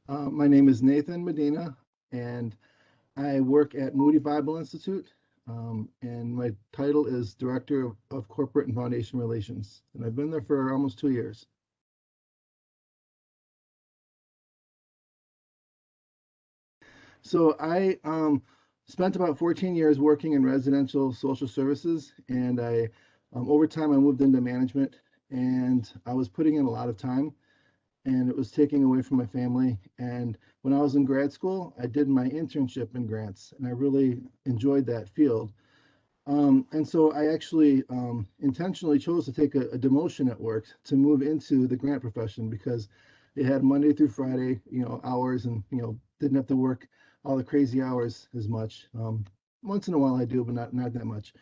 My name is Nathan Medina, and I work at Moody Bible Institute, and my title is Director of Corporate and Foundation Relations, and I've been there for almost 2 years. So I spent about 14 years working in residential social services, and over time I moved into management, and I was putting in a lot of time, and it was taking away from my family. And when I was in grad school, I did my internship in grants, and I really enjoyed that field. And so I actually intentionally chose to take a demotion at work to move into the grant profession because it had Monday through Friday, hours, and didn't have to work all the crazy hours as much. Once in a while I do, but not that much.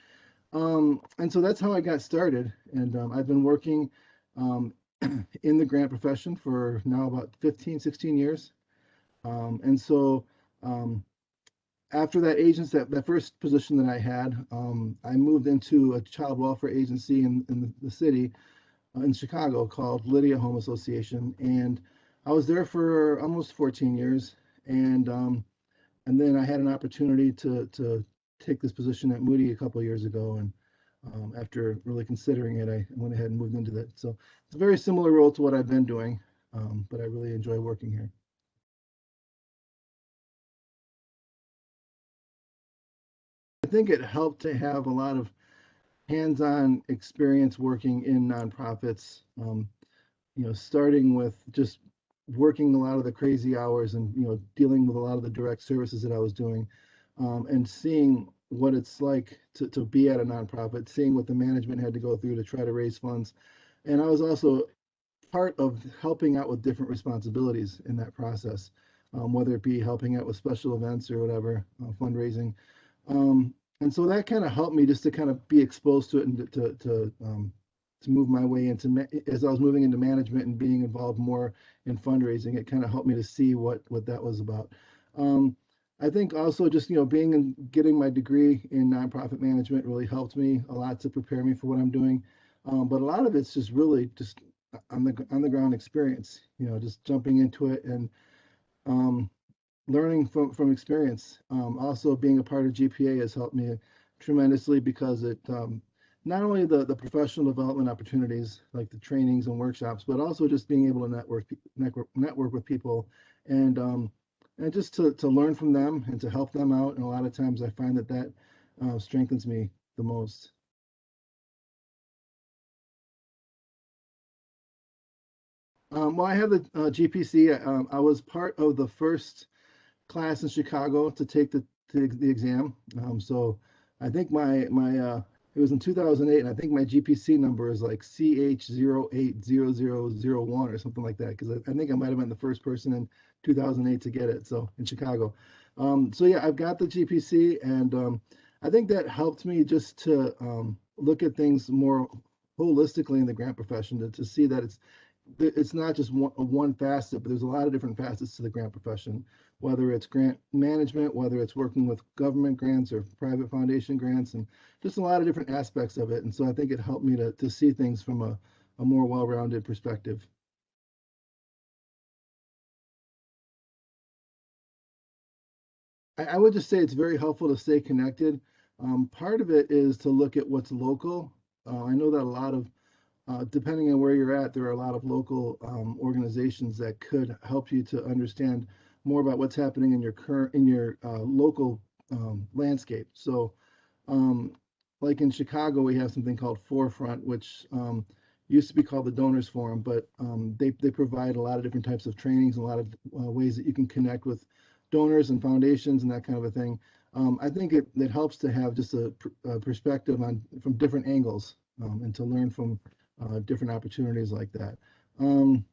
And so that's how I got started, and I've been working um, in the grant profession for now about 15, 16 years. And so um, after that first position that I had, I moved into a child welfare agency in the city in Chicago called Lydia Home Association, and I was there for almost 14 years, and and then I had an opportunity to take this position at Moody a couple of years ago, and after really considering it, I went ahead and moved into that. So it's a very similar role to what I've been doing, but I really enjoy working here. I think it helped to have a lot of hands-on experience working in nonprofits. Starting with just working a lot of the crazy hours and dealing with a lot of the direct services that I was doing, and seeing what it's like to be at a nonprofit, seeing what the management had to go through to try to raise funds. And I was also part of helping out with different responsibilities in that process, whether it be helping out with special events or whatever, fundraising. And so that kind of helped me just to kind of be exposed to it and to move my way into as I was moving into management and being involved more in fundraising. It kind of helped me to see what that was about. Um, I think also just being and getting my degree in nonprofit management really helped me a lot to prepare me for what I'm doing. But a lot of it's just really just on the ground experience. Just jumping into it and um, learning from experience. Also, being a part of GPA has helped me tremendously because it not only the professional development opportunities like the trainings and workshops, but also just being able to network with people and just to learn from them and to help them out. And a lot of times, I find that strengthens me the most. Well, I have the GPC. I was part of the first class in Chicago to take the exam. So I think my it was in 2008, and I think my GPC number is like CH080001 or something like that, because I think I might have been the first person in 2008 to get it. So in Chicago, so yeah, I've got the GPC, and I think that helped me just to look at things more holistically in the grant profession to see that it's not just one facet, but there's a lot of different facets to the grant profession, whether it's grant management, whether it's working with government grants or private foundation grants, and just a lot of different aspects of it. And so I think it helped me to see things from a more well-rounded perspective. I would just say it's very helpful to stay connected. Part of it is to look at what's local. I know that a lot of depending on where you're at, there are a lot of local organizations that could help you to understand more about what's happening in your local landscape. So, um, like in Chicago, we have something called Forefront, which used to be called the Donors Forum, but they provide a lot of different types of trainings, a lot of ways that you can connect with donors and foundations and that kind of a thing. I think it helps to have just a perspective on from different angles and to learn from different opportunities like that. Um,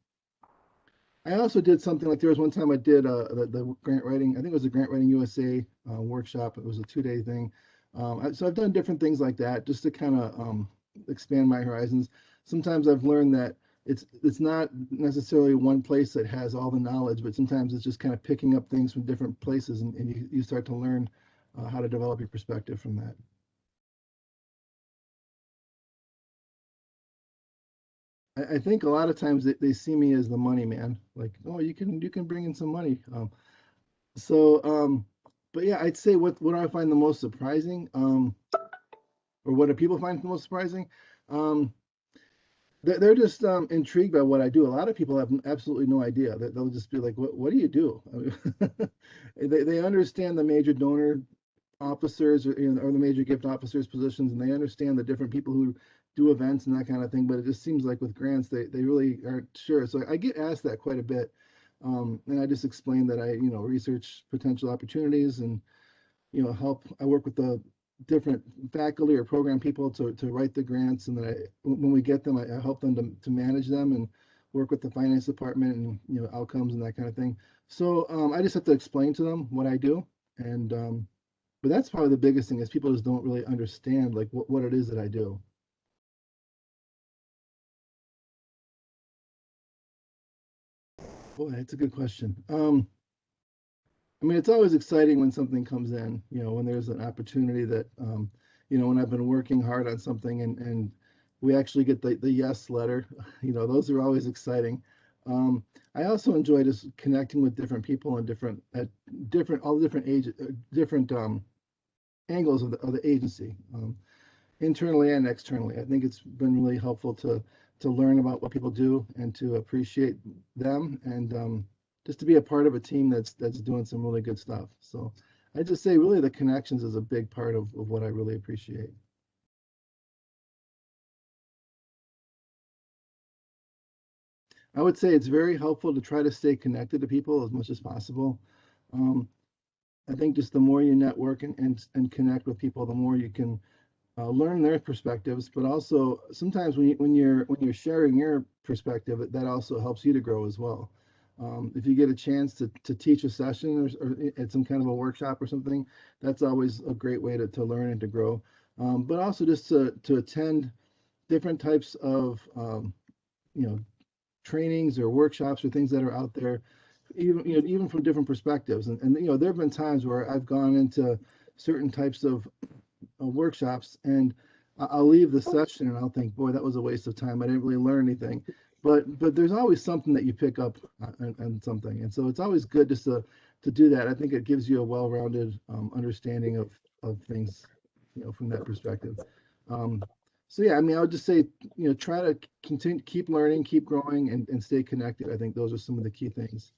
I also did something like there was one time I did the grant writing. I think it was a grant writing USA workshop. It was a 2 day thing. So I've done different things like that just to kind of expand my horizons. Sometimes I've learned that it's not necessarily one place that has all the knowledge, but sometimes it's just kind of picking up things from different places, and you start to learn how to develop your perspective from that. I think a lot of times they see me as the money man, like, oh, you can bring in some money. So, but yeah, I'd say what I find the most surprising, or what do people find the most surprising? Um, they're just intrigued by what I do. A lot of people have absolutely no idea. They'll just be like, "What do you do?" I mean, they understand the major donor officers, or the major gift officers positions, and they understand the different people who do events and that kind of thing. But it just seems like with grants, they really aren't sure. So I get asked that quite a bit, and I just explain that I research potential opportunities and help. I work with the different faculty or program people to write the grants, and then when we get them, I help them to manage them and work with the finance department and outcomes and that kind of thing. So I just have to explain to them what I do, and but that's probably the biggest thing is people just don't really understand like what it is that I do. Boy, that's a good question. I mean, it's always exciting when something comes in, when there's an opportunity that, when I've been working hard on something and we actually get the yes letter, those are always exciting. Um, I also enjoy just connecting with different people and all the different different angles of the agency. Internally and externally. I think it's been really helpful to learn about what people do and to appreciate them, and just to be a part of a team that's doing some really good stuff. So I just say really the connections is a big part of what I really appreciate. I would say it's very helpful to try to stay connected to people as much as possible. Um, I think just the more you network and connect with people, the more you can learn their perspectives, but also sometimes when you're sharing your perspective, that also helps you to grow as well. If you get a chance to teach a session or at some kind of a workshop or something, that's always a great way to learn and to grow. But also just to attend different types of you know trainings or workshops or things that are out there, even from different perspectives. And there have been times where I've gone into certain types of workshops, and I'll leave the session and I'll think, boy, that was a waste of time. I didn't really learn anything. But there's always something that you pick up on something, and so it's always good just to do that. I think it gives you a well-rounded understanding of things, from that perspective. Um, so yeah, I mean, I would just say, try to continue, keep learning, keep growing, and stay connected. I think those are some of the key things.